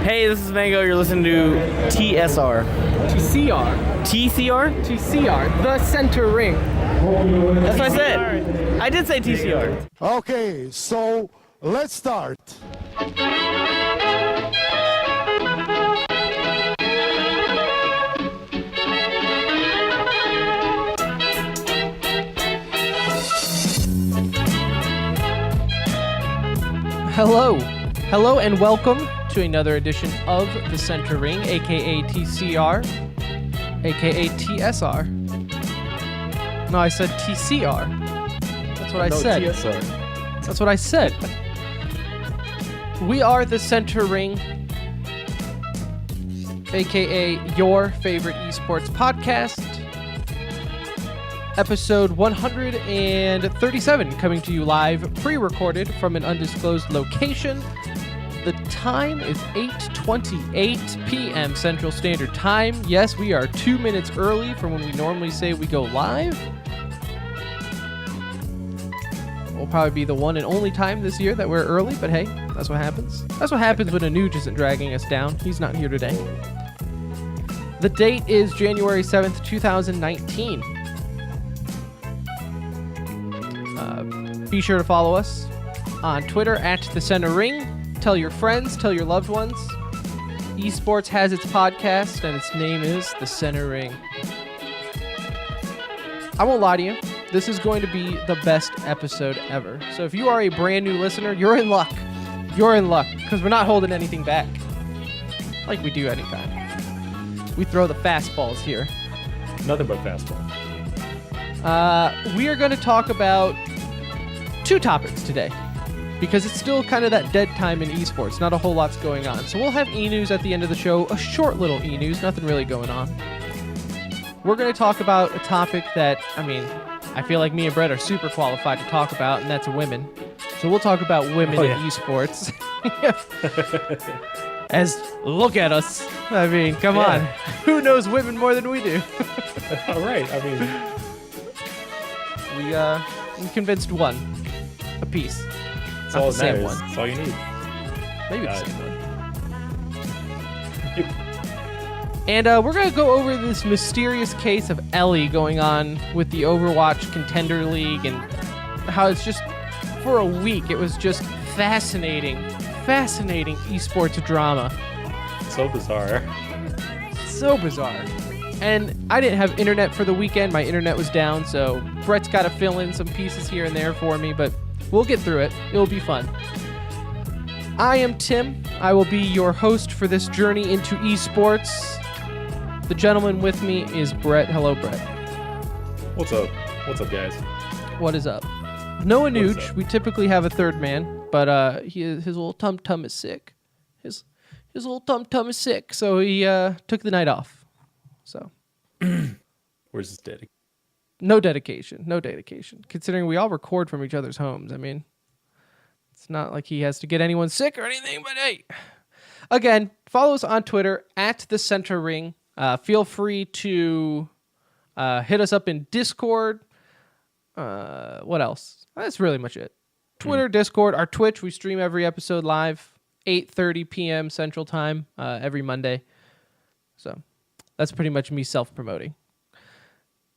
Hey, this is Mango. You're listening to TSR. TCR. TCR? TCR. The center ring. That's what I said. I did say TCR. Okay, so let's start. Hello and welcome to another edition of the Center Ring, aka TCR, aka TSR. No, I said TCR. That's what I said. TSR. That's what I said. We are the Center Ring, aka your favorite esports podcast. Episode 137, coming to you live, pre-recorded from an undisclosed location. The time is 8:28 p.m. Central Standard Time. Yes, we are 2 minutes early from when we normally say we go live. Will probably be the one and only time this year that we're early, but hey, that's what happens. That's what happens when Anuj isn't dragging us down. He's not here today. The date is January 7th, 2019. Be sure to follow us on Twitter at The Center Ring. Tell your friends, tell your loved ones. Esports has its podcast, and its name is The Center Ring. I won't lie to you. This is going to be the best episode ever. So if you are a brand new listener, you're in luck. You're in luck, because we're not holding anything back like we do anytime. We throw the fastballs here. Nothing but fastball. We are going to talk about two topics today because it's still kind of that dead time in esports. Not a whole lot's going on. So we'll have e-news at the end of the show, a short little e-news, nothing really going on. We're going to talk about a topic that, I feel like me and Brett are super qualified to talk about, and that's women. So we'll talk about women in esports. As look at us. Come on. Who knows women more than we do? All right. We convinced one a piece. That's Not all the that same matters. one. That's all you need. Maybe the Got it. same one. And we're going to go over this mysterious case of Ellie going on with the Overwatch Contender League and how it's just, for a week, it was just fascinating esports drama. So bizarre. So bizarre. And I didn't have internet for the weekend. My internet was down, so Brett's got to fill in some pieces here and there for me, but we'll get through it. It'll be fun. I am Tim. I will be your host for this journey into esports. The gentleman with me is Brett. Hello, Brett. What's up? What's up, guys? What is up? No What is Anuj. up? We typically have a third man, but his little tum-tum is sick. His little tum-tum is sick, so he took the night off. So, Where's his daddy? no dedication. Considering we all record from each other's homes. It's not like he has to get anyone sick or anything, but hey. Again, follow us on Twitter at The Center Ring. Feel free to hit us up in Discord. What else? That's really much it. Twitter, Discord, our Twitch. We stream every episode live, 8:30 p.m. Central Time every Monday. So that's pretty much me self-promoting.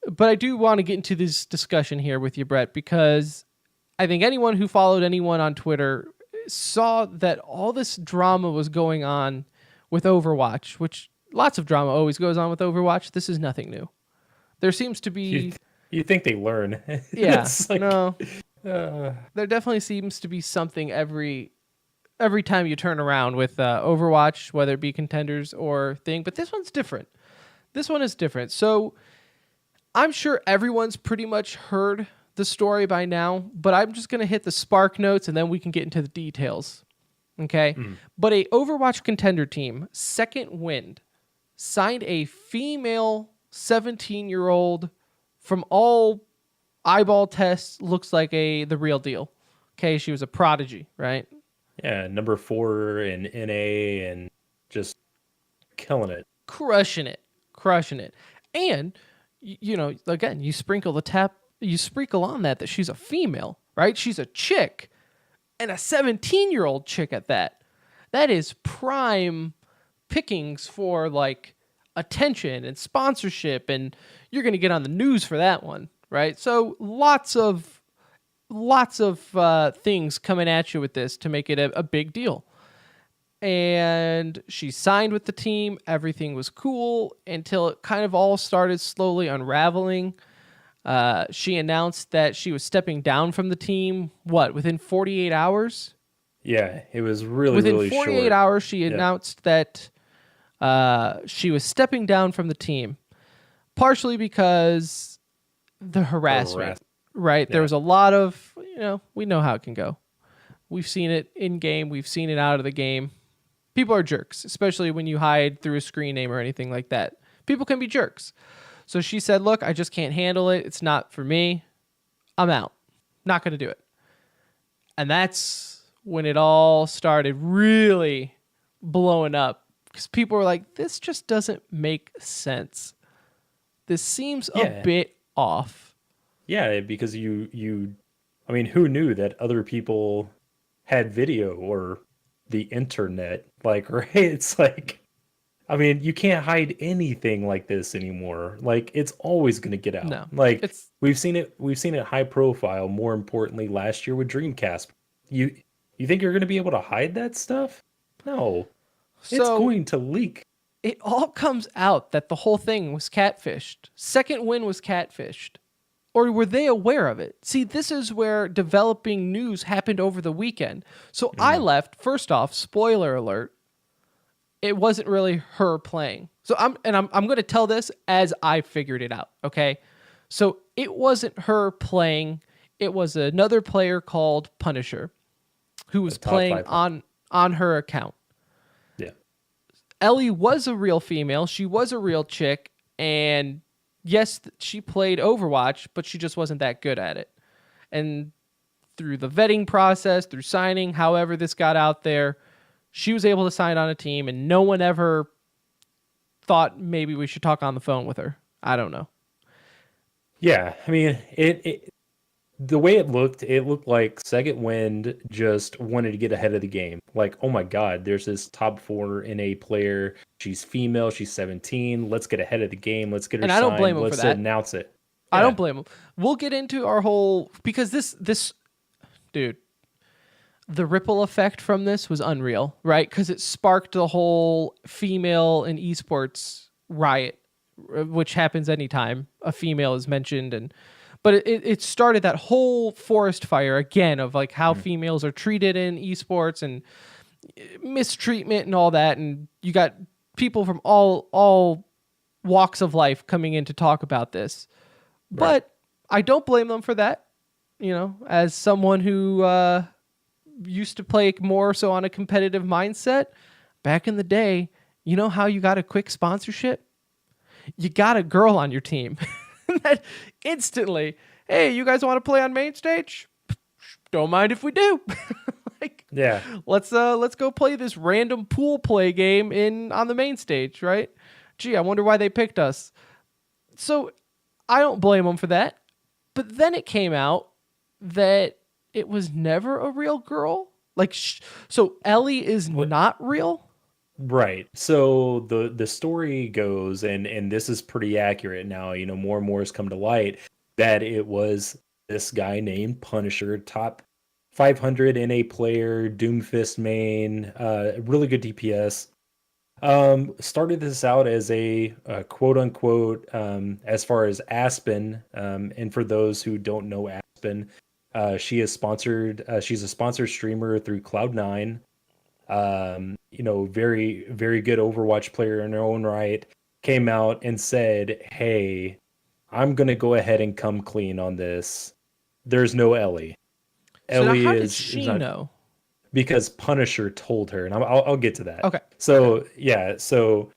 But I do want to get into this discussion here with you, Brett, because I think anyone who followed anyone on Twitter saw that all this drama was going on with Overwatch, which lots of drama always goes on with Overwatch. This is nothing new. There seems to be... You think they learn. Yeah, It's like, no. There definitely seems to be something every time you turn around with Overwatch, whether it be contenders or thing. But this one's different. This one is different. So I'm sure everyone's pretty much heard the story by now, but I'm just going to hit the spark notes and then we can get into the details. Okay? But a Overwatch contender team, Second Wind, signed a female 17-year-old from all eyeball tests, looks like the real deal. Okay, she was a prodigy, right? yeah, number 4 in NA and just killing it. Crushing it. And, again, you sprinkle on that she's a female, right? She's a chick, and a 17-year-old chick at that. That is prime pickings for like attention and sponsorship, and you're going to get on the news for that one, right? So lots of things coming at you with this to make it a big deal. And she signed with the team. Everything was cool until it kind of all started slowly unraveling. She announced that she was stepping down from the team, within 48 hours? Yeah, it was really, Within really 48 short. hours, she announced that she was stepping down from the team, partially because the harassment, right? Yeah. There was a lot of, we know how it can go. We've seen it in game. We've seen it out of the game. People are jerks, especially when you hide through a screen name or anything like that. People can be jerks. So she said, look, I just can't handle it. It's not for me. I'm out. Not going to do it. And that's when it all started really blowing up, because people were like, this just doesn't make sense. This seems a bit off. Yeah, because I mean, who knew that other people had video or the internet? Like, right? It's like, I mean, you can't hide anything like this anymore. Like, it's always going to get out. No, like we've seen it high profile. More importantly, last year with Dreamcast. You think you're going to be able to hide that stuff? No, it's going to leak. It all comes out that the whole thing was catfished. Second Win was catfished. Or were they aware of it? See, this is where developing news happened over the weekend. So I left, first off, spoiler alert, it wasn't really her playing. So I'm going to tell this as I figured it out, okay? So it wasn't her playing. It was another player called Punisher who was playing on her account. Yeah. Ellie was a real female. She was a real chick, and yes, she played Overwatch, but she just wasn't that good at it. And through the vetting process, through signing, however this got out there, she was able to sign on a team, and no one ever thought maybe we should talk on the phone with her. I don't know. Yeah, I mean, the way it looked like Second Wind just wanted to get ahead of the game. Like, oh my God, there's this top 4 NA player. She's female. She's 17. Let's get ahead of the game. Let's get her And signed. I don't blame him Let's for that. Announce it. I Yeah. don't blame him. We'll get into our whole, because this dude, the ripple effect from this was unreal, right? Because it sparked the whole female in esports riot, which happens anytime a female is mentioned. But it started that whole forest fire again of like how females are treated in esports and mistreatment and all that. And you got people from all walks of life coming in to talk about this. Right. But I don't blame them for that. As someone who used to play more so on a competitive mindset back in the day, you know how you got a quick sponsorship? You got a girl on your team. That instantly, hey, you guys want to play on main stage? Don't mind if we do. Yeah. Let's go play this random pool play game on the main stage, right? Gee, I wonder why they picked us. So I don't blame them for that. But then it came out that it was never a real girl. So Ellie is not real. Right. So the story goes, and this is pretty accurate now, more and more has come to light, that it was this guy named Punisher, top 500 NA player, Doomfist main, really good DPS. Started this out as a quote unquote, as far as Aspen, and for those who don't know Aspen, she's a sponsored streamer through Cloud9. Very, very good Overwatch player in her own right, came out and said, hey, I'm going to go ahead and come clean on this. There's no Ellie. So Ellie how is did she not, know? Because Punisher told her, and I'll get to that. Okay. So, yeah, so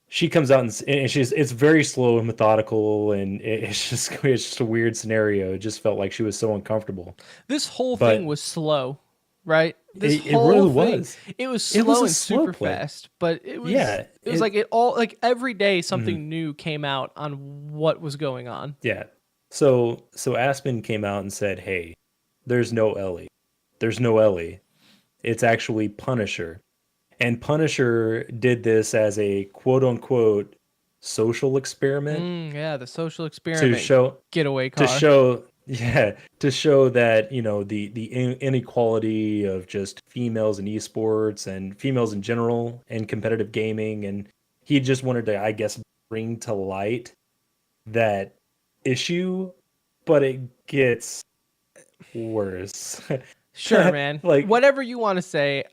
she comes out and it's very slow and methodical, and it's just a weird scenario. It just felt like she was so uncomfortable. This whole thing was slow. Right? It really was. It was slow and super play. Fast, but it was every day something new came out on what was going on. Yeah. So Aspen came out and said, "Hey, there's no Ellie. There's no Ellie. It's actually Punisher." And Punisher did this as a quote unquote social experiment Yeah, the social to experiment show getaway to car. show yeah to show that the inequality of just females in esports and females in general and competitive gaming, and he just wanted to, I guess, bring to light that issue, but it gets worse. Sure, man. Like Whatever you want to say,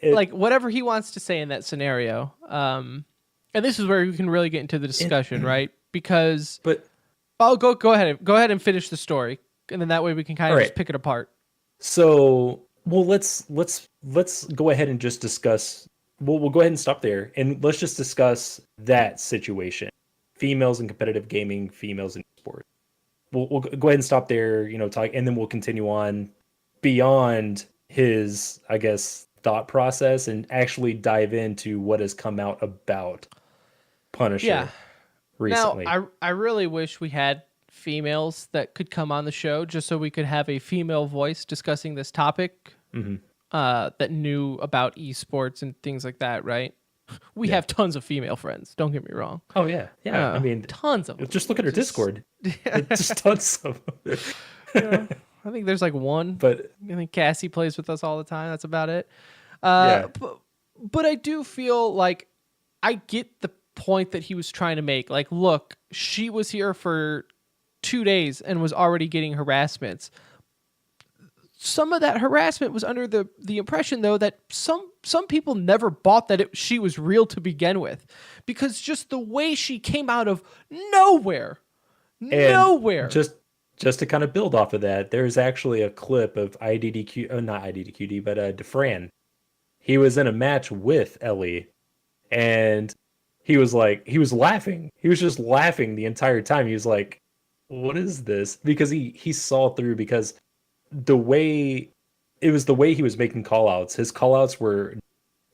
it, like whatever he wants to say in that scenario. And this is where we can really get into the it discussion, right? Because but I'll go ahead and finish the story, and then that way we can kind all of just right. pick it apart. So, well, let's go ahead and just discuss. We'll go ahead and stop there, and let's just discuss that situation: females in competitive gaming, females in sports. We'll go ahead and stop there, talk, and then we'll continue on beyond his, I guess, thought process, and actually dive into what has come out about Yeah. Punisher Now, recently. I really wish we had females that could come on the show just so we could have a female voice discussing this topic that knew about esports and things like that, right? We have tons of female friends. Don't get me wrong. Oh yeah, yeah. I mean, Tons of them. just look at our Discord. It's just tons of them. I think there's like one. But I think Cassie plays with us all the time. That's about it. yeah. But I do feel like I get the point that he was trying to make. Like, look, she was here for 2 days and was already getting harassments. Some of that harassment was under the impression, though, that some people never bought that she was real to begin with, because just the way she came out of nowhere, And just to kind of build off of that, there's actually a clip of not IDDQD, but Defran. He was in a match with Ellie, and he was laughing. He was just laughing the entire time. He was like, "What is this?" Because he saw through, because the way he was making callouts. His callouts were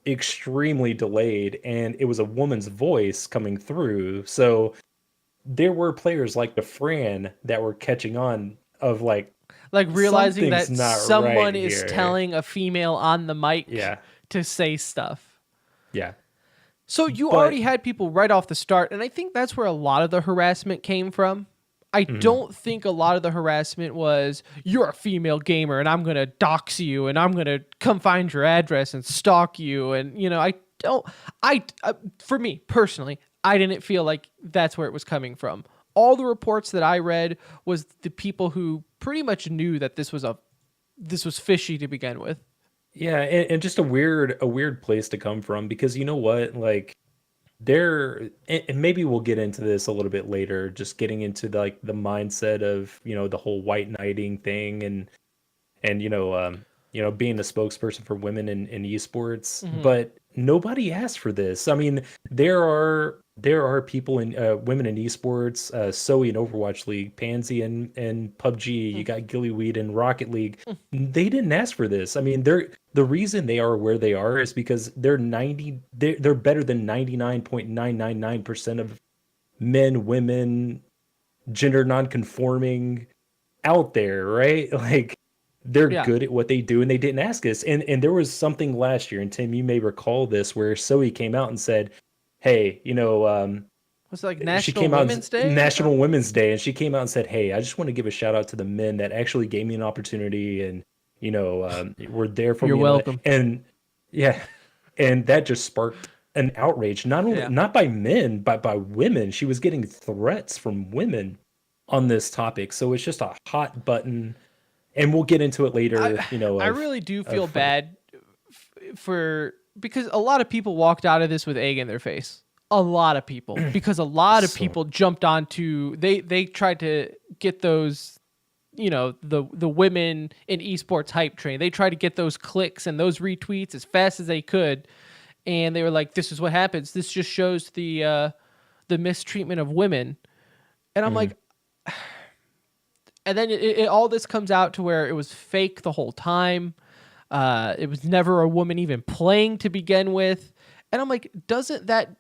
extremely delayed, and it was a woman's voice coming through. So there were players like the Fran that were catching on of like realizing that something's not someone right is here. telling a female on the mic Yeah. to say stuff. Yeah. So you But- already had people right off the start, and I think that's where a lot of the harassment came from. I don't think a lot of the harassment was, you're a female gamer and I'm going to dox you and I'm going to come find your address and stalk you. And, for me personally, I didn't feel like that's where it was coming from. All the reports that I read was the people who pretty much knew that this was fishy to begin with. Yeah, and just a weird place to come from, because you know what, like, and maybe we'll get into this a little bit later, just getting into the mindset of the whole white knighting thing, and being a spokesperson for women in esports. But nobody asked for this. I mean, there are people in women in esports, Zoe in Overwatch League, Pansy in PUBG, you got Gillyweed in Rocket League. They didn't ask for this. I mean, the reason they are where they are is because they're better than 99.999% of men, women, gender non-conforming out there, right? Like, they're good at what they do, and they didn't ask us. And there was something last year, and Tim, you may recall this, where Zoe came out and said, "Hey, Was it like she National came out Women's Day? National Women's Day, and she came out and said, "Hey, I just want to give a shout out to the men that actually gave me an opportunity, and were there for You're me." welcome. And yeah, and that just sparked an outrage, not by men, but by women. She was getting threats from women on this topic, so it's just a hot button. And we'll get into it later. I really do feel bad because a lot of people walked out of this with egg in their face. A lot of people, because a lot of people jumped onto, they tried to get those, the women in esports hype train. They tried to get those clicks and those retweets as fast as they could, and they were like, "This is what happens. This just shows the mistreatment of women," and I'm like. And then all this comes out to where it was fake the whole time. It was never a woman even playing to begin with. And I'm like, doesn't that,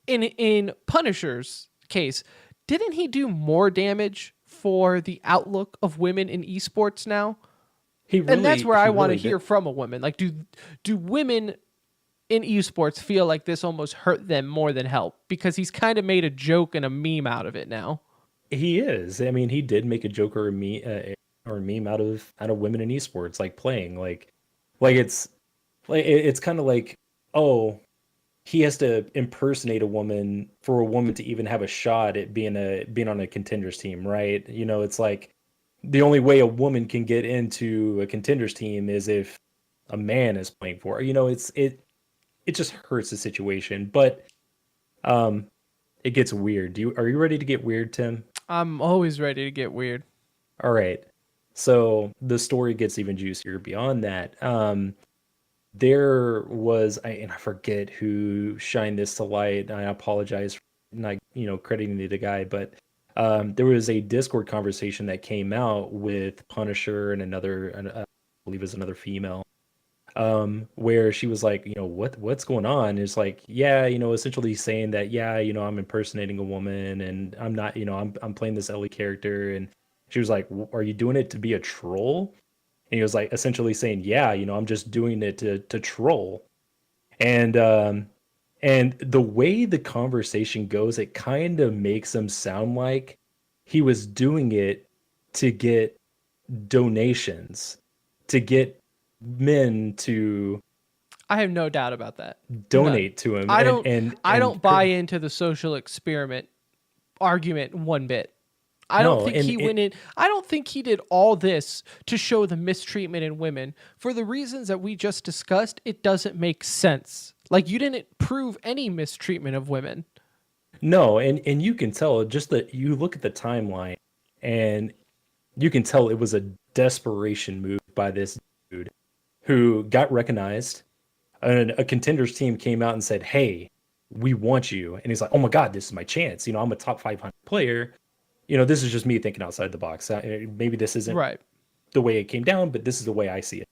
in Punisher's case, didn't he do more damage for the outlook of women in esports now? And that's where I want to hear from a woman. Like, do women in esports feel like this almost hurt them more than help, because he's kind of made a joke and a meme out of it now. He is. I mean, he did make a joke or or a meme out of women in esports, like playing, it's it's kind of like, oh, he has to impersonate a woman for a woman to even have a shot at being on a contenders team, right? You know, it's like the only way a woman can get into a contenders team is if a man is playing for her. You know, it just hurts the situation, but it gets weird. Are you ready to get weird, Tim? I'm always ready to get weird. All right. So the story gets even juicier beyond that. There was, and I forget who shined this to light. I apologize for not, crediting the guy, but there was a Discord conversation that came out with Punisher and I believe it was another female, where she was like, what's going on? It's like, yeah, essentially saying that, yeah, I'm impersonating a woman and I'm not, I'm playing this Ellie character, and she was like, are you doing it to be a troll? And he was like, essentially saying, yeah, I'm just doing it to troll. And the way the conversation goes, it kind of makes him sound like he was doing it to get donations, to get men to I have no doubt about that. donate to him. I and don't buy into the social experiment argument one bit. I don't think he went in. I don't think he did all this to show the mistreatment in women. For the reasons that we just discussed, it doesn't make sense. Like, you didn't prove any mistreatment of women. No, and you can tell, just that you look at the timeline and you can tell it was a desperation move by this dude who got recognized. And a contenders team came out and said, hey, we want you. And he's like, oh my God, this is my chance. I'm a top 500 player. This is just me thinking outside the box. Maybe this isn't right the way it came down, but this is the way I see it.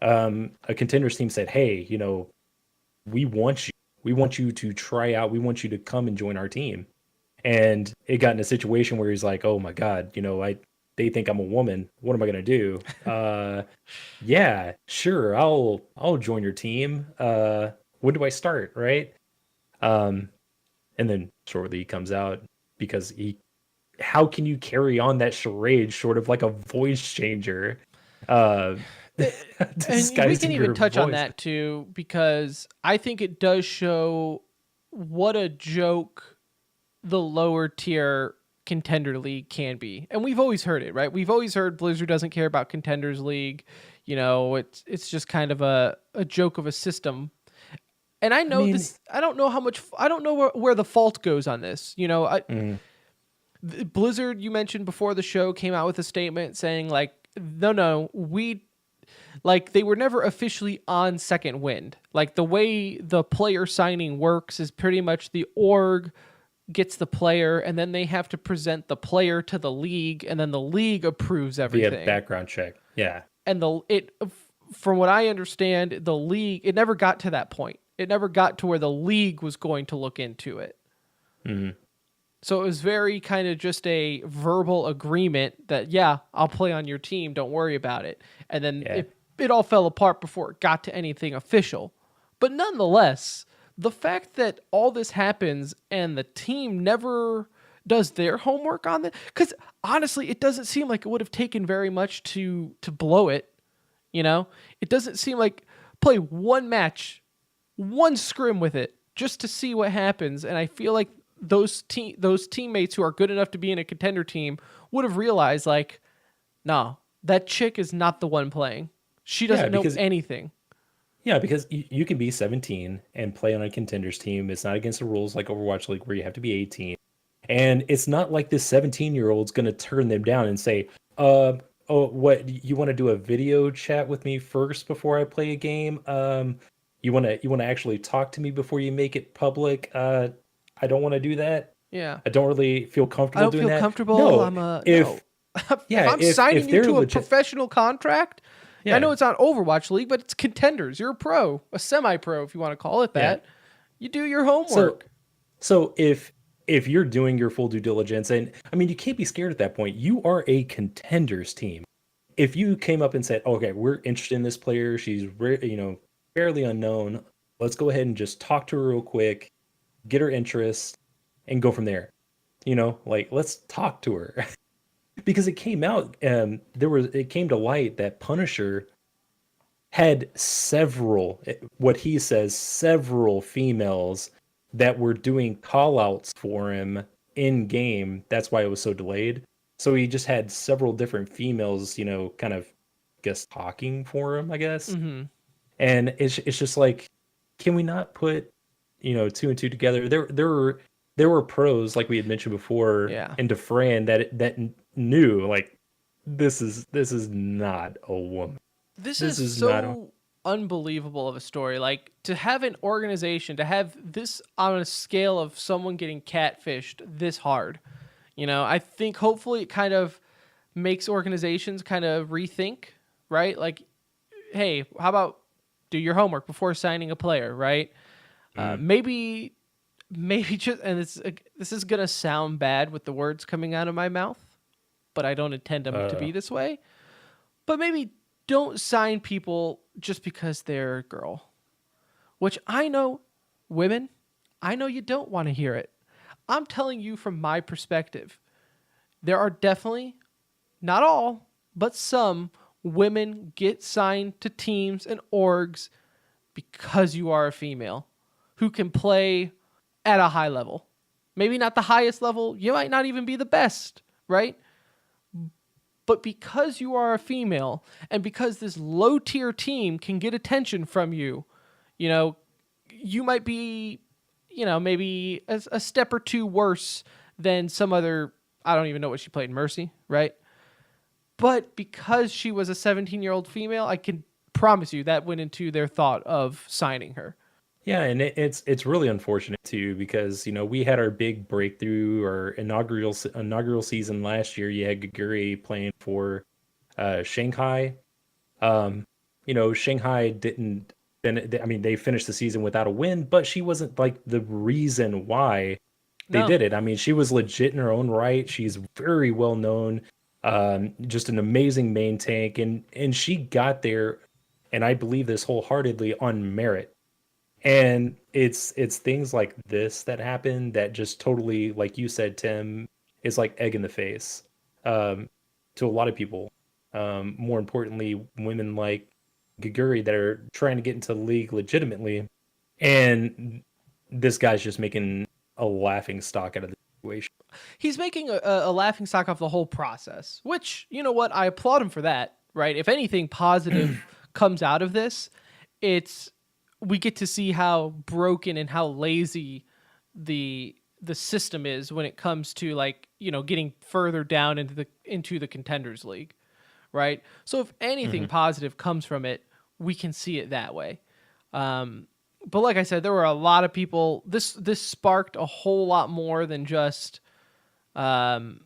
A contenders team said, hey, we want you. We want you to try out. We want you to come and join our team. And it got in a situation where he's like, oh my God, they think I'm a woman. What am I going to do? Yeah, sure. I'll join your team. When do I start? Right. And then shortly he comes out because how can you carry on that charade short of like a voice changer? And we can even touch on voice. that too, because I think it does show what a joke the lower tier contender league can be. And we've always heard it, right? We've always heard Blizzard doesn't care about contenders league. It's just kind of a joke of a system. And I know this, I don't know where the fault goes on this. Blizzard, you mentioned before the show, came out with a statement saying like, no, they were never officially on Second Wind. Like, the way the player signing works is pretty much the org gets the player, and then they have to present the player to the league, and then the league approves everything. Via background check. Yeah. And from what I understand, the league, it never got to that point. It never got to where the league was going to look into it. Mm-hmm. So it was very kind of just a verbal agreement that, yeah, I'll play on your team, don't worry about it. And then it all fell apart before it got to anything official. But nonetheless, the fact that all this happens and the team never does their homework on it, because honestly, it doesn't seem like it would have taken very much to blow it. It doesn't seem like play one match, one scrim with it just to see what happens. And I feel like those teammates who are good enough to be in a contender team would have realized, like, no, that chick is not the one playing. She doesn't know anything. Yeah, because you can be 17 and play on a contenders team. It's not against the rules like Overwatch League where you have to be 18. And it's not like this 17-year-old's going to turn them down and say, oh, what, you want to do a video chat with me first before I play a game? You want to actually talk to me before you make it public? I don't want to do that. Yeah. I don't really feel comfortable doing that. I don't feel comfortable. No. If I'm signing you to a professional contract, I know it's not Overwatch League, but it's contenders. You're a pro, a semi-pro, if you want to call it that. Yeah. You do your homework. So if you're doing your full due diligence, and I mean, you can't be scared at that point. You are a contenders team. If you came up and said, okay, we're interested in this player, she's fairly unknown, let's go ahead and just talk to her real quick, get her interest, and go from there. Like let's talk to her because it came out. It came to light that Punisher had what he says, several females that were doing call outs for him in game. That's why it was so delayed. So he just had several different females, kind of guess talking for him, I guess. Mm-hmm. And it's just like, can we not put, two and two together? There were pros, like we had mentioned before, Yeah. in Fran that knew like this is not a woman. This This is is not a- so unbelievable of a story. Like, to have an organization, to have this on a scale of someone getting catfished this hard, I think hopefully it kind of makes organizations kind of rethink, right? Like, hey, how about do your homework before signing a player, right? Maybe just, and this is gonna sound bad with the words coming out of my mouth, but I don't intend them to be this way. But maybe don't sign people just because they're a girl. Which I know, women, I know you don't want to hear it. I'm telling you from my perspective. There are definitely, not all, but some women get signed to teams and orgs because you are a female who can play at a high level. Maybe not the highest level. You might not even be the best, right? But because you are a female and because this low tier team can get attention from you, you might be, maybe a step or two worse than some other, I don't even know what she played, Mercy, right? But because she was a 17-year-old female, I can promise you that went into their thought of signing her. Yeah, and it's really unfortunate too because we had our big breakthrough, our inaugural season last year. You had Gaguri playing for Shanghai. Shanghai didn't. They finished the season without a win, but she wasn't like the reason why they No. did it. I mean, she was legit in her own right. She's very well known, just an amazing main tank, and she got there, and I believe this wholeheartedly, on merit. And it's things like this that happen that just totally, like you said, Tim, is like egg in the face to a lot of people. More importantly, women like Gaguri that are trying to get into the league legitimately, and this guy's just making a laughing stock out of the situation. He's making a laughing stock off the whole process, which, you know what? I applaud him for that, right? If anything positive comes out of this, we get to see how broken and how lazy the system is when it comes to, like, getting further down into the Contenders League, right? So if anything positive comes from it, we can see it that way. But like I said, there were a lot of people. This sparked a whole lot more than just in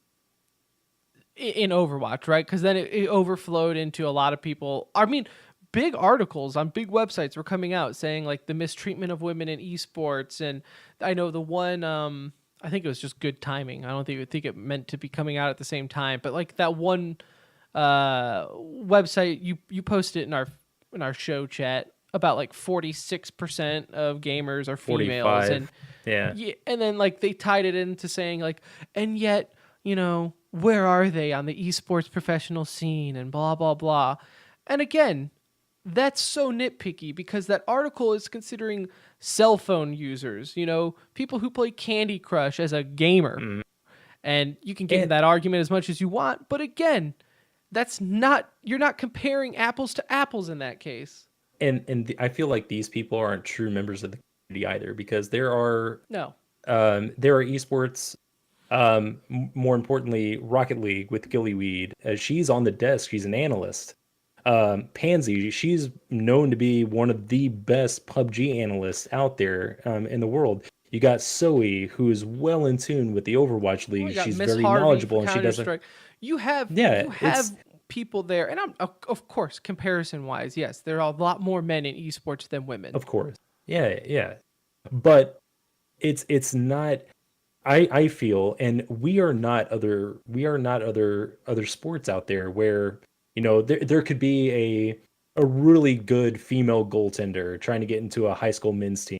Overwatch, right? Because then it overflowed into a lot of people. I mean, big articles on big websites were coming out saying like the mistreatment of women in esports, and I know the one. I think it was just good timing. I don't think it meant to be coming out at the same time, but like that one website you posted in our show chat about like 46% of gamers are females, 45. and Yeah. and then like they tied it into saying like, and yet where are they on the esports professional scene and blah blah blah, and again, that's so nitpicky because that article is considering cell phone users, people who play Candy Crush as a gamer, and you can get into that argument as much as you want, but again, you're not comparing apples to apples in that case. I feel like these people aren't true members of the community either, because there are No. esports, more importantly, Rocket League with Gillyweed. She's on the desk. She's an analyst. Pansy, she's known to be one of the best PUBG analysts out there in the world. You got Zoe, who is well in tune with the Overwatch League. You got She's Miss very Harvey knowledgeable, for and she doesn't. Counter-Strike. You have people there, and of course, comparison wise, yes, there are a lot more men in esports than women. Of course, yeah, but it's not. I feel, and we are not other sports out there where there could be a really good female goaltender trying to get into a high school men's team,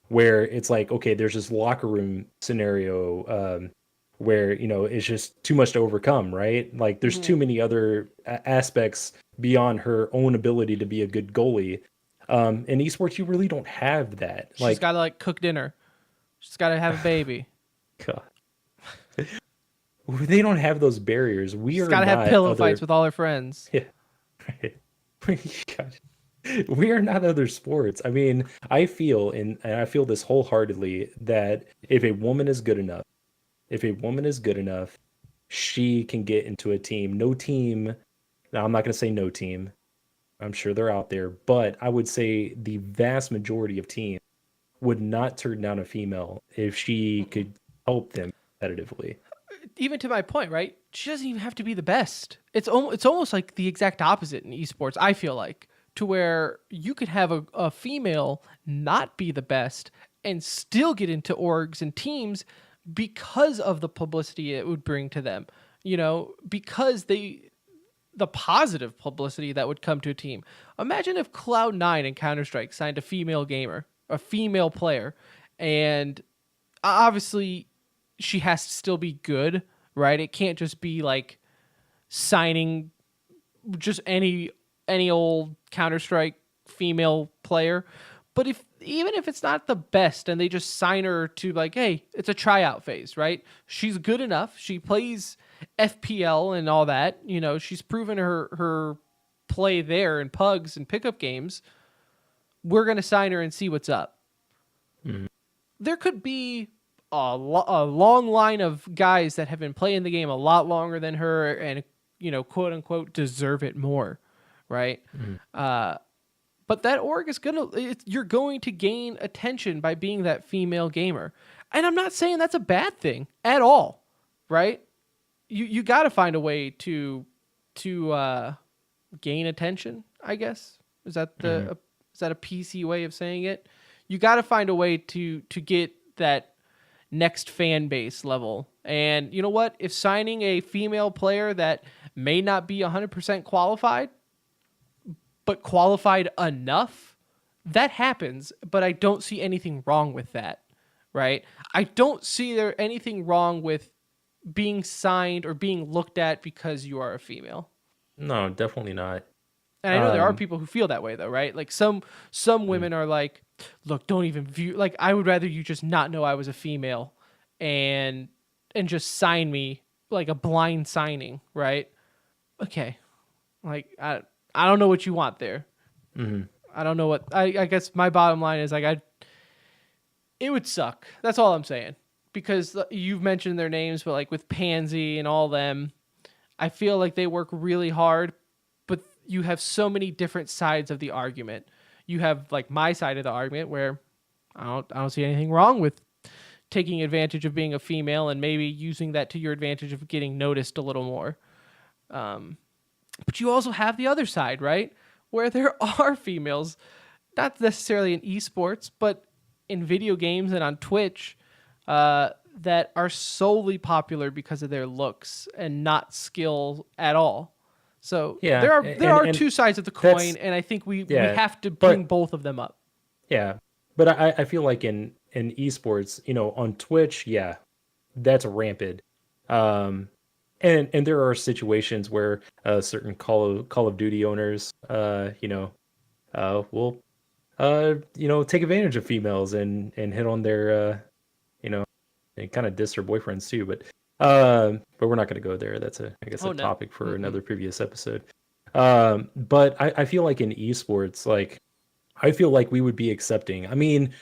where it's like, okay, there's this locker room scenario where it's just too much to overcome, right? Like there's too many other aspects beyond her own ability to be a good goalie. In esports, you really don't have that. She's got to like cook dinner. She's got to have a baby. God. They don't have those barriers. She's got to have pillow fights with all her friends. Yeah, right. God. We are not other sports. I mean, I feel, and I feel this wholeheartedly, that if a woman is good enough, she can get into a team. No team. Now, I'm not going to say no team. I'm sure they're out there, but I would say the vast majority of teams would not turn down a female if she could help them competitively. Even to my point, right? She doesn't even have to be the best. It's almost like the exact opposite in esports, I feel like, to where you could have a female not be the best and still get into orgs and teams because of the publicity it would bring to them. Because the positive publicity that would come to a team. Imagine if Cloud9 in Counter-Strike signed a female gamer, a female player, and obviously she has to still be good, right? It can't just be like signing just any old Counter-Strike female player. But even if it's not the best and they just sign her to like, hey, it's a tryout phase, right? She's good enough. She plays FPL and all that. She's proven her play there in pugs and pickup games. We're going to sign her and see what's up. Mm-hmm. There could be a long line of guys that have been playing the game a lot longer than her and, quote unquote, deserve it more, right? Mm-hmm. But that org is you're going to gain attention by being that female gamer. And I'm not saying that's a bad thing at all, right? You got to find a way to gain attention, I guess. Is that is that a PC way of saying it? You got to find a way to get that next fan base level. And you know what? If signing a female player that may not be 100% qualified, but qualified enough, that happens. But I don't see anything wrong with that, right? I don't see there anything wrong with being signed or being looked at because you are a female. No, definitely not. And I know there are people who feel that way though, right? Like some women are like, look, don't even view, like I would rather you just not know I was a female and just sign me like a blind signing, right? Okay. Like I don't know what you want there. Mm-hmm. I don't know what I guess my bottom line is like it would suck. That's all I'm saying. Because you've mentioned their names, but like with Pansy and all them, I feel like they work really hard, but you have so many different sides of the argument. You have like my side of the argument where I don't see anything wrong with taking advantage of being a female and maybe using that to your advantage of getting noticed a little more. But you also have the other side, right? Where there are females, not necessarily in esports, but in video games and on Twitch, that are solely popular because of their looks and not skill at all. So yeah, there are two sides of the coin, and I think we have to bring both of them up. Yeah, but I feel like in esports, on Twitch, yeah, that's rampant. And there are situations where certain Call of Duty owners, will take advantage of females and hit on their, and kind of diss their boyfriends too. But we're not going to go there. That's a topic for another previous episode. But I feel like in esports, like I feel like we would be accepting. I mean,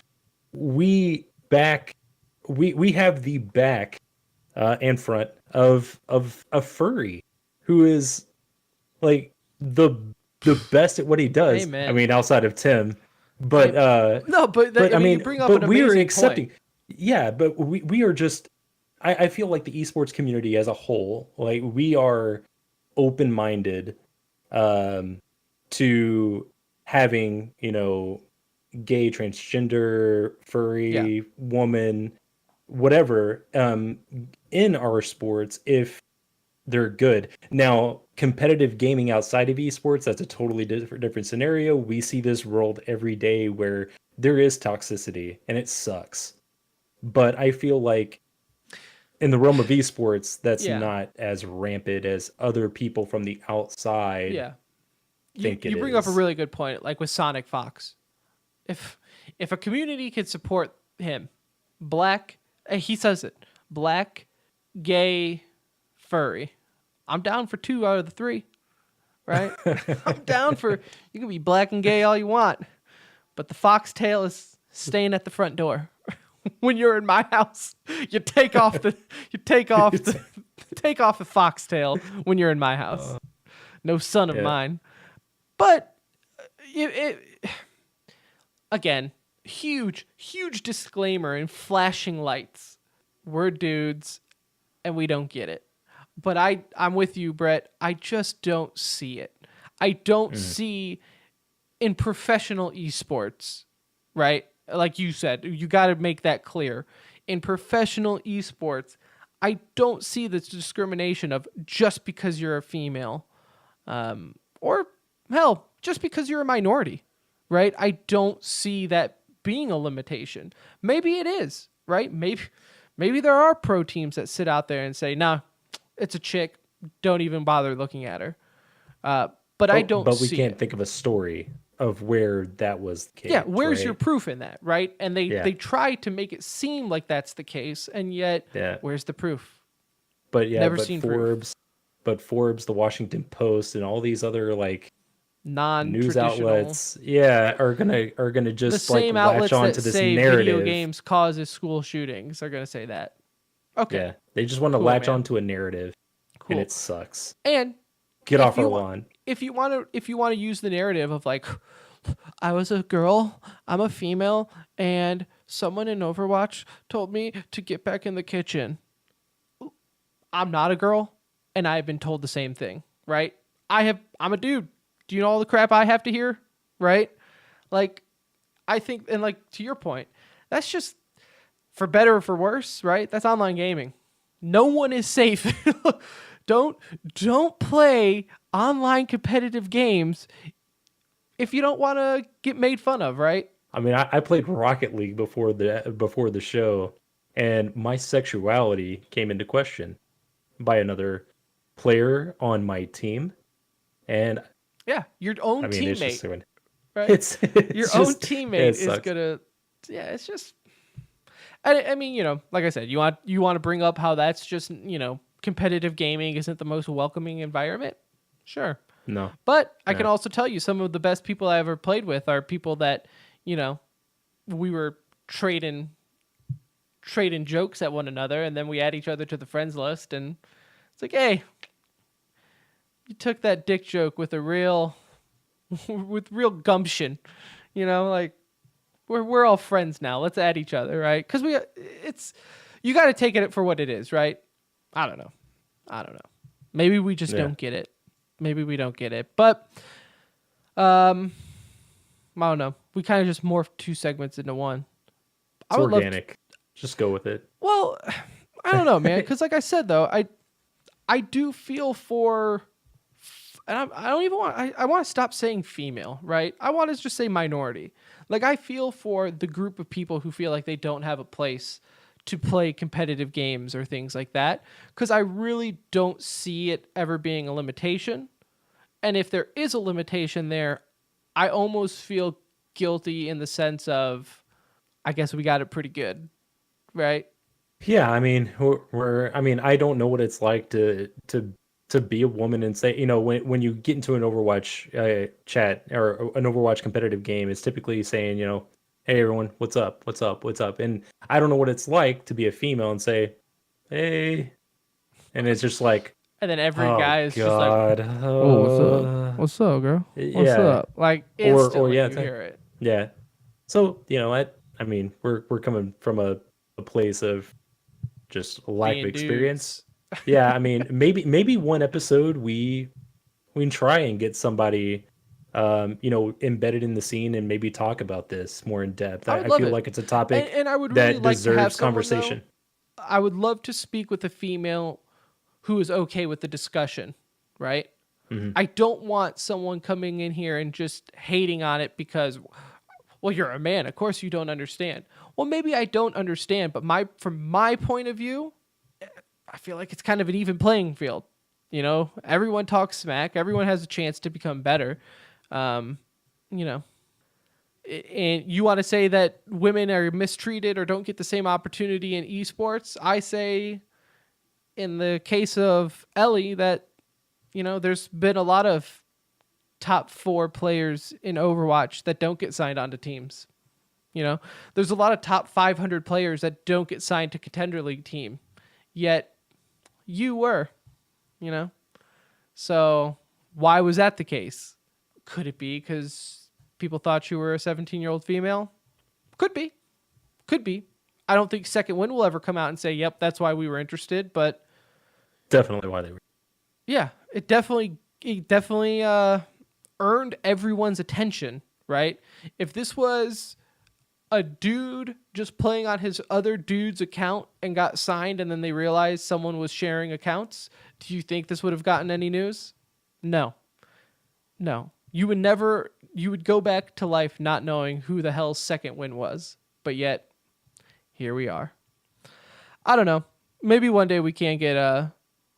we have the back and front of a furry who is like the best at what he does. Amen. I mean, outside of Tim, but I mean, you bring up but an we are amazing accepting. point. Yeah, but we are just. I feel like the esports community as a whole, like we are open-minded to having gay, transgender, furry, woman, whatever in our sports if they're good. Now, competitive gaming outside of esports, that's a totally different scenario. We see this world every day where there is toxicity and it sucks. But I feel like in the realm of esports, that's Yeah. not as rampant as other people from the outside Yeah. think it You bring up a is. really good point, like with Sonic Fox. If a community could support him, black, he says it, black, gay, furry. I'm down for 2 out of the 3, right? I'm down for, you can be black and gay all you want, but the foxtail is staying at the front door. When you're in my house, you take off the take off the foxtail when you're in my house. No son of Yeah. mine. But again, huge disclaimer and flashing lights. We're dudes and we don't get it. But I'm with you, Brett. I just don't see it. I don't see in professional esports, right? Like you said, you got to make that clear. In professional esports, I don't see this discrimination of just because you're a female, or hell, just because you're a minority, right? I don't see that being a limitation. Maybe it is, right? Maybe there are pro teams that sit out there and say, "Nah, it's a chick. Don't even bother looking at her." But I don't. But we see can't it. think of a story of where that was the case. Yeah, where's right? your proof in that, right? And Yeah. they try to make it seem like that's the case, and yet, Yeah. where's the proof? But yeah, Never but seen proof. Forbes, the Washington Post, and all these other like news Non-traditional, outlets, are gonna the just like same latch outlets on that to this say narrative. video games causes school shootings are gonna say that. Okay, Yeah, they just want to Cool, latch man. onto a narrative, cool. and it sucks. And Get if off our you wa- lawn. if you want to use the narrative of like, I was a girl, I'm a female, and someone in Overwatch told me to get back in the kitchen. I'm not a girl, and I've been told the same thing, right? I'm a dude. Do you know all the crap I have to hear, right? Like, I think, and like to your point, that's just for better or for worse, right? That's online gaming. No one is safe. don't play online competitive games if you don't want to get made fun of, right? I mean, I played Rocket League before the show, and my sexuality came into question by another player on my team, and Yeah, your own I mean, it's just teammate, doing right? it's Your it's own just, teammate it is sucks. gonna, yeah, it's just. I mean, like I said, you want to bring up how that's just competitive gaming isn't the most welcoming environment. Sure. No, But I Yeah. can also tell you some of the best people I ever played with are people that, we were trading jokes at one another, and then we add each other to the friends list, and it's like, hey, you took that dick joke with with real gumption, like we're all friends now. Let's add each other, right? Because you got to take it for what it is, right? I don't know. Maybe we just Yeah. don't get it. Maybe we don't get it. But I don't know. We kind of just morphed 2 segments into one. it's I would love organic. Just go with it. Well, I don't know, man. Because like I said, though, I do feel for, and I don't even want. I want to stop saying female, right? I want to just say minority. Like I feel for the group of people who feel like they don't have a place to play competitive games or things like that, because I really don't see it ever being a limitation. And if there is a limitation there, I almost feel guilty in the sense of, I guess we got it pretty good, right? Yeah, I mean, I mean, I don't know what it's like to be a woman and say, when you get into an Overwatch chat or an Overwatch competitive game, it's typically saying, hey everyone, what's up, what's up, what's up, and I don't know what it's like to be a female and say, hey, and it's just like, And then every oh guy is just like, God, "Oh, what's up? What's up, girl? What's yeah. up?" Like instantly yeah, you hear it. yeah. So I mean, we're coming from a place of just lack Being of experience. dudes. Yeah, I mean, maybe one episode we can try and get somebody, embedded in the scene and maybe talk about this more in depth. I I would love feel it. like it's a topic And I would really that like to have deserves someone, conversation. though, I would love to speak with a female who is okay with the discussion, right? I don't want someone coming in here and just hating on it because, well, you're a man. Of course you don't understand. Well, maybe I don't understand, but from my point of view, I feel like it's kind of an even playing field. You know, everyone talks smack. Everyone has a chance to become better. You know, and you want to say that women are mistreated or don't get the same opportunity in esports. I say in the case of Ellie that, you know, there's been a lot of top 4 players in Overwatch that don't get signed onto teams. You know, there's a lot of top 500 players that don't get signed to Contender League team, yet you were, you know. So why was that the case? Could it be because people thought you were a 17-year-old female? Could be. Could be. I don't think Second Wind will ever come out and say, yep, that's why we were interested, but Definitely why they were. yeah, it definitely earned everyone's attention, right? If this was a dude just playing on his other dude's account and got signed and then they realized someone was sharing accounts, do you think this would have gotten any news? No. You would go back to life not knowing who the hell Second Wind was, but yet here we are. I don't know. Maybe one day we can get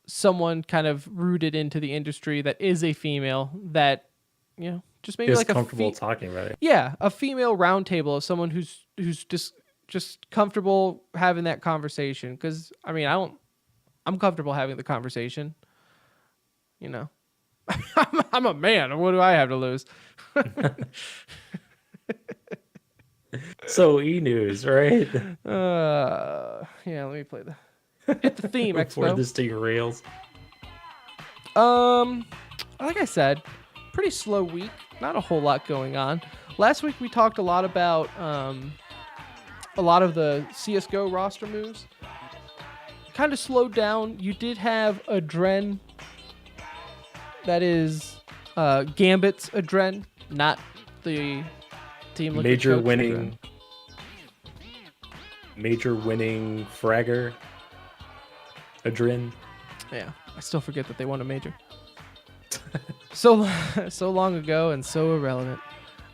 someone kind of rooted into the industry that is a female that, you know, just maybe Just like comfortable talking about it. Yeah, a female roundtable of someone who's just comfortable having that conversation. Because I mean, I'm comfortable having the conversation. You know, I'm a man. What do I have to lose? So E-News, right? Yeah. Let me play hit the theme. Before Expo. this derails. Like I said, pretty slow week. Not a whole lot going on. Last week we talked a lot about a lot of the CS:GO roster moves. Kind of slowed down. You did have Adren. That is Gambit's Adren, not the team. Major winning fragger Adren. Yeah, I still forget that they won a major. so long ago and so irrelevant.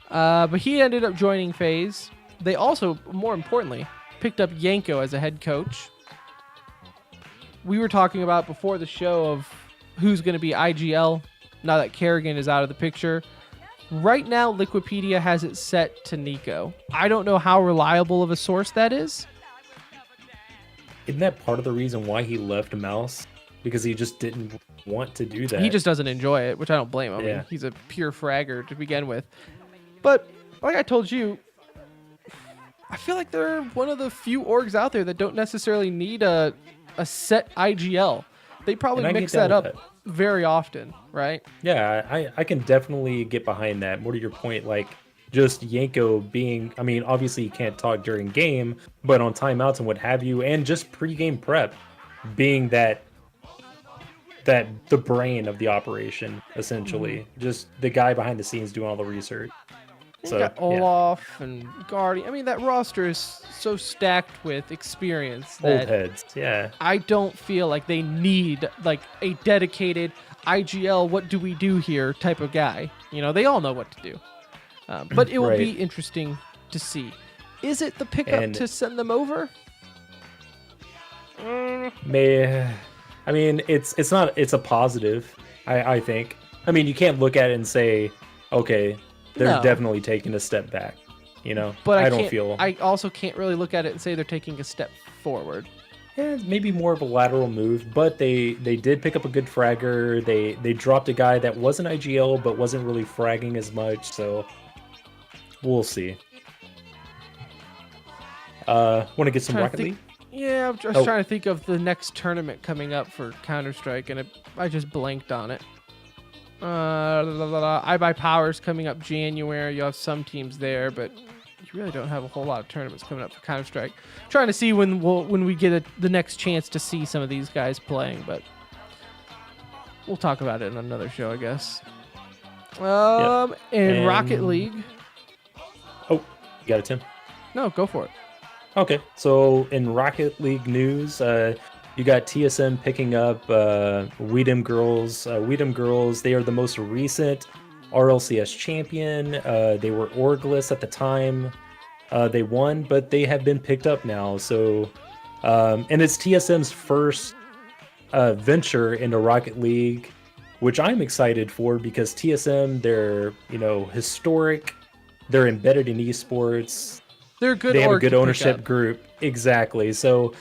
But he ended up joining FaZe. They also, more importantly, picked up Yanko as a head coach. We were talking about before the show of who's going to be IGL now that Kerrigan is out of the picture. Right now, Liquipedia has it set to Nico. I don't know how reliable of a source that is. Isn't that part of the reason why he left Mouse? Because he just didn't want to do that. He just doesn't enjoy it, which I don't blame him. Yeah. I mean, he's a pure fragger to begin with. But like I told you, I feel like they're one of the few orgs out there that don't necessarily need a set IGL. They probably mix that up very often, right? Yeah, I can definitely get behind that. More to your point, like just Yanko being, I mean, obviously you can't talk during game, but on timeouts and what have you, and just pre-game prep, being that the brain of the operation, essentially. Just the guy behind the scenes doing all the research. So, you got Olaf and Guardian. I mean, that roster is so stacked with experience that old heads, yeah. I don't feel like they need like a dedicated IGL, what do we do here type of guy. You know, they all know what to do. But it will be interesting to see. Is it the pickup to send them over? I mean, it's not. It's a positive. I think. I mean, you can't look at it and say, okay, they're definitely taking a step back. You know, but I don't feel. I also can't really look at it and say they're taking a step forward. Yeah, maybe more of a lateral move, but they did pick up a good fragger. They dropped a guy that wasn't IGL but wasn't really fragging as much. So we'll see. Want to get some Rocket League? Yeah, I'm just trying to think of the next tournament coming up for Counter-Strike, and I just blanked on it. I Buy Power's coming up January. You'll have some teams there, but you really don't have a whole lot of tournaments coming up for Counter-Strike. Trying to see when we get the next chance to see some of these guys playing, but we'll talk about it in another show, I guess. And Rocket League. Oh, you got it, Tim? No, go for it. Okay, so in Rocket League news, You got TSM picking up Weedham Girls. Weedham Girls, they are the most recent RLCS champion. They were orgless at the time they won, but they have been picked up now. So, and it's TSM's first venture into Rocket League, which I'm excited for because TSM, they're historic, they're embedded in esports. They're good. They have a good ownership group, exactly. So,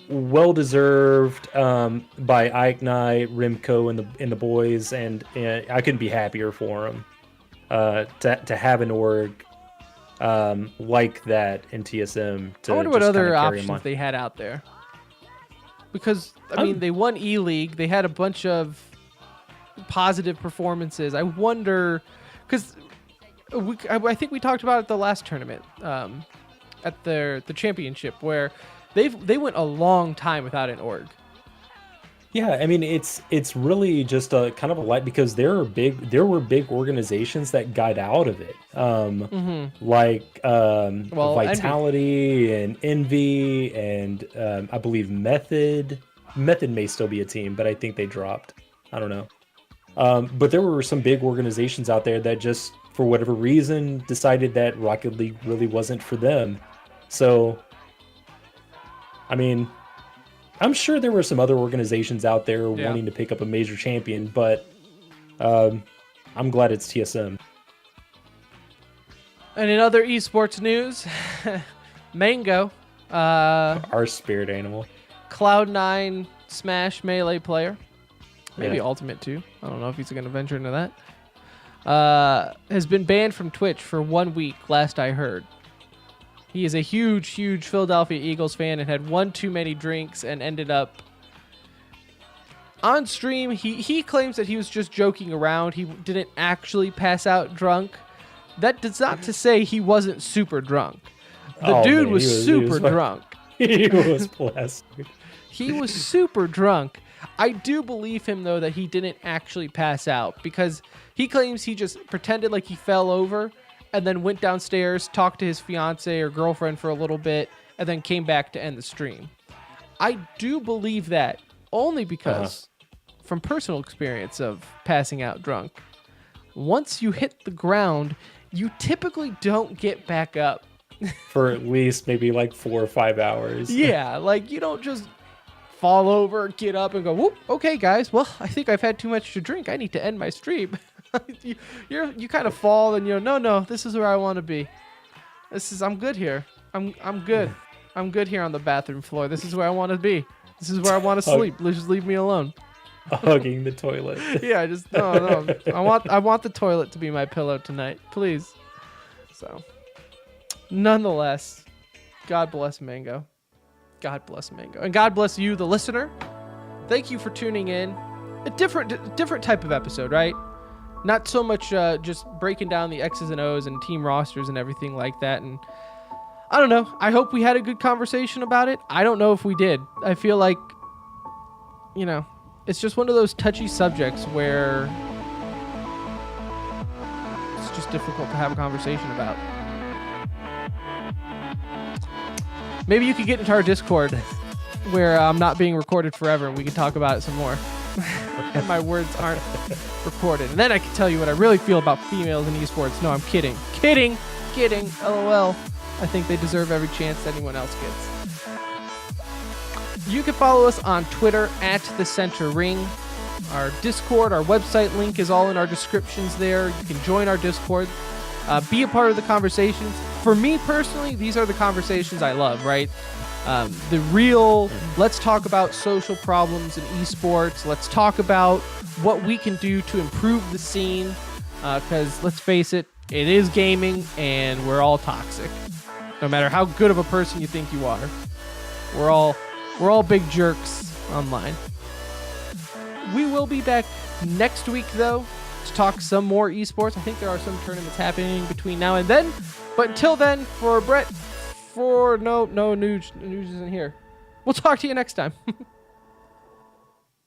well deserved by Ike Knight, Remco, and the boys, and I couldn't be happier for them to have an org like that in TSM. I wonder what other options they had out there. Because I mean, they won E-League. They had a bunch of positive performances. I wonder, because I think we talked about it at the last tournament at the championship where they went a long time without an org. Yeah, I mean it's really just a kind of a light because there were big organizations that got out of it, like Vitality and Envy and I believe Method. Method may still be a team, but I think they dropped. I don't know. But there were some big organizations out there that just for whatever reason decided that Rocket League really wasn't for them. So, I mean, I'm sure there were some other organizations out there wanting to pick up a major champion, but I'm glad it's TSM. And in other esports news, Mango, our spirit animal, Cloud9 Smash Melee player, maybe Ultimate too. I don't know if he's going to venture into that. Has been banned from Twitch for 1 week, last I heard. He is a huge, huge Philadelphia Eagles fan and had one too many drinks and ended up on stream. He claims that he was just joking around. He didn't actually pass out drunk. That does not to say he wasn't super drunk. The dude was super drunk. He was plastic. He was super drunk. I do believe him, though, that he didn't actually pass out because he claims he just pretended like he fell over and then went downstairs, talked to his fiance or girlfriend for a little bit, and then came back to end the stream. I do believe that only because, from personal experience of passing out drunk, once you hit the ground, you typically don't get back up. For at least maybe like 4 or 5 hours. Yeah, like you don't just fall over, get up, and go, whoop, okay, guys, well, I think I've had too much to drink. I need to end my stream. you kind of fall and no, this is where I want to be. I'm good here. I'm good. I'm good here on the bathroom floor. This is where I want to be. This is where I want to sleep. Just leave me alone. Hugging the toilet. Yeah, just no. I want the toilet to be my pillow tonight, please. So, nonetheless, God bless Mango. God bless Mango, and God bless you, the listener. Thank you for tuning in. A different type of episode, right? Not so much just breaking down the X's and O's and team rosters and everything like that. And I don't know. I hope we had a good conversation about it. I don't know if we did. I feel like, it's just one of those touchy subjects where it's just difficult to have a conversation about. Maybe you could get into our Discord where I'm not being recorded forever and we can talk about it some more. And my words aren't recorded. And then I can tell you what I really feel about females in esports. No, I'm kidding. Kidding. LOL. I think they deserve every chance anyone else gets. You can follow us on Twitter at The Center Ring. Our Discord, our website link is all in our descriptions there. You can join our Discord. Be a part of the conversations. For me personally, these are the conversations I love, right? The real, let's talk about social problems in esports. Let's talk about what we can do to improve the scene. Because let's face it, it is gaming and we're all toxic. No matter how good of a person you think you are. We're all big jerks online. We will be back next week, though, to talk some more esports. I think there are some tournaments happening between now and then. But until then, for Brett, no news isn't here. We'll talk to you next time.